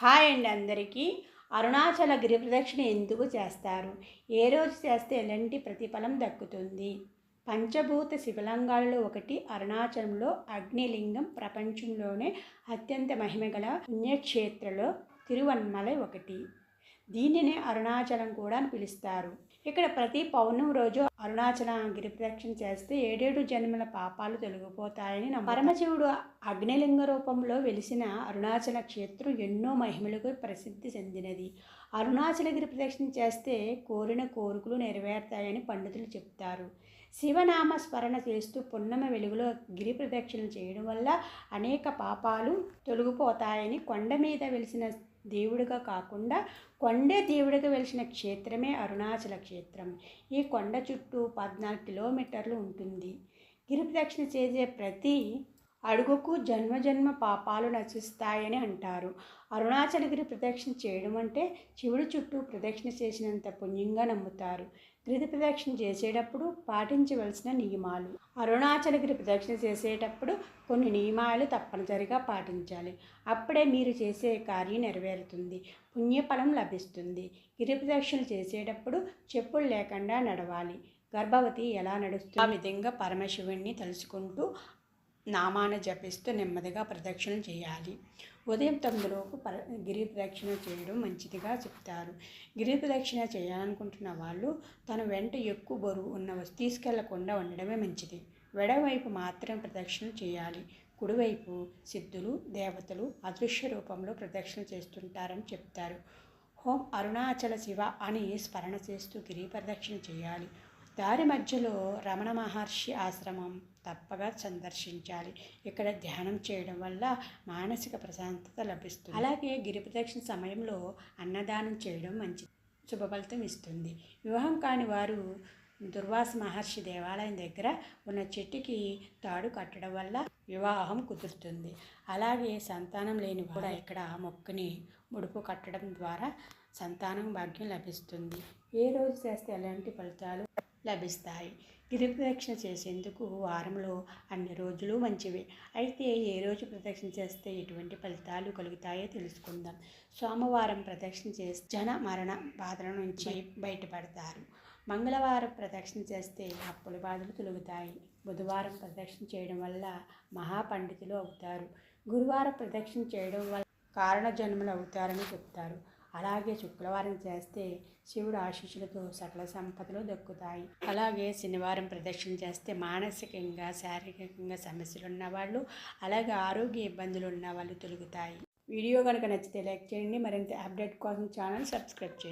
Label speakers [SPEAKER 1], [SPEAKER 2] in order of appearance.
[SPEAKER 1] Hi అండి అందరికీ. అరుణాచల గిరి ప్రదక్షిణ ఎందుకు చేస్తారు? ఏ రోజు చేస్తే ఎలాంటి ప్రతిఫలం దక్కుతుంది? పంచభూత శివలింగాలలో ఒకటి అరుణాచలంలో అగ్నిలింగం. ప్రపంచంలోనే అత్యంత మహిమగల పుణ్యక్షేత్రంలో తిరువన్మలై ఒకటి. దీనిని అరుణాచలం కూడా అని పిలుస్తారు. ఇక్కడ ప్రతి పౌర్ణమి రోజు అరుణాచల గిరి ప్రదక్షిణ చేస్తే 7 జన్మల పాపాలు తొలగిపోతాయని పరమశివుడు అగ్నిలింగ రూపంలో వెలిసిన అరుణాచల క్షేత్రం ఎన్నో మహిమలకు ప్రసిద్ధి చెందినది. అరుణాచల గిరి ప్రదక్షిణ చేస్తే కోరిన కోరికలు నెరవేరుతాయని పండితులు చెప్తారు. శివనామ స్మరణ చేస్తూ పున్నమ వెలుగులో గిరి ప్రదక్షిణ చేయడం వల్ల అనేక పాపాలు తొలగిపోతాయని, కొండ మీద వెలిసిన దేవుడిగా కాకుండా కొండే దేవుడిగా వెలిసిన క్షేత్రమే అరుణాచల క్షేత్రం. ఈ కొండ చుట్టూ 14 కిలోమీటర్లు ఉంటుంది. గిరి ప్రదక్షిణ చేసే ప్రతి అడుగుకు జన్మ పాపాలు నశిస్తాయని అంటారు. అరుణాచలగిరి ప్రదక్షిణ చేయడం అంటే శివుడి చుట్టూ ప్రదక్షిణ చేసినంత పుణ్యంగా నమ్ముతారు. గిరి ప్రదక్షిణ చేసేటప్పుడు పాటించవలసిన నియమాలు. అరుణాచలగిరి ప్రదక్షిణ చేసేటప్పుడు కొన్ని నియమాలు తప్పనిసరిగా పాటించాలి. అప్పుడే మీరు చేసే కార్యం నెరవేరుతుంది, పుణ్యఫలం లభిస్తుంది. గిరి ప్రదక్షిణ చేసేటప్పుడు చెప్పులు లేకుండా నడవాలి. గర్భవతి ఎలా నడుస్తుంది ఆ విధంగా పరమశివుణ్ణి తలుచుకుంటూ నామాన్ని జపిస్తూ నెమ్మదిగా ప్రదక్షిణ చేయాలి. ఉదయం 9లోపు గిరి ప్రదక్షిణ చేయడం మంచిదిగా చెప్తారు. గిరి ప్రదక్షిణ చేయాలనుకుంటున్న వాళ్ళు తన వెంట ఎక్కువ బరువు ఉన్న తీసుకెళ్లకుండా ఉండడమే మంచిది. ఎడమవైపు మాత్రం ప్రదక్షిణ చేయాలి. కుడివైపు సిద్ధులు, దేవతలు అదృశ్య రూపంలో ప్రదక్షిణ చేస్తుంటారని చెప్తారు. ఓం అరుణాచల శివ అని స్మరణ చేస్తూ గిరి ప్రదక్షిణ చేయాలి. దారి మధ్యలో రమణ మహర్షి ఆశ్రమం తప్పగా సందర్శించాలి. ఇక్కడ ధ్యానం చేయడం వల్ల మానసిక ప్రశాంతత లభిస్తుంది. అలాగే గిరి ప్రదక్షిణ సమయంలో అన్నదానం చేయడం మంచి శుభ ఫలితం ఇస్తుంది. వివాహం కాని వారు దుర్వాస మహర్షి దేవాలయం దగ్గర ఉన్న చెట్టుకి తాడు కట్టడం వల్ల వివాహం కుదురుతుంది. అలాగే సంతానం లేని కూడా ఇక్కడ మొక్కుని ముడుపు కట్టడం ద్వారా సంతానం భాగ్యం లభిస్తుంది. ఏ రోజు చేస్తే ఎలాంటి ఫలితాలు లభిస్తాయి? గిరి ప్రదక్షిణ చేసేందుకు వారంలో అన్ని రోజులు మంచివే. అయితే ఏ రోజు ప్రదక్షిణ చేస్తే ఎటువంటి ఫలితాలు కలుగుతాయో తెలుసుకుందాం. సోమవారం ప్రదక్షిణ చేస్తే జన మరణ బాధల నుంచి బయటపడతారు. మంగళవారం ప్రదక్షిణ చేస్తే అప్పుల బాధలు తొలగుతాయి. బుధవారం ప్రదక్షిణ చేయడం వల్ల మహాపండితులు అవుతారు. గురువారం ప్రదక్షిణ చేయడం వల్ల కారణ జన్మలు అవుతారని చెప్తారు. అలాగే శుక్రవారం చేస్తే శివుడు ఆశీస్సులతో సకల సంపదలు దక్కుతాయి. అలాగే శనివారం ప్రదక్షిణ చేస్తే మానసికంగా శారీరకంగా సమస్యలు ఉన్నవాళ్ళు, అలాగే ఆరోగ్య ఇబ్బందులు ఉన్న వాళ్ళు తొలగుతాయి. వీడియో కనుక నచ్చితే లైక్ చేయండి. మరింత అప్డేట్ కోసం ఛానల్ సబ్స్క్రైబ్ చేయండి.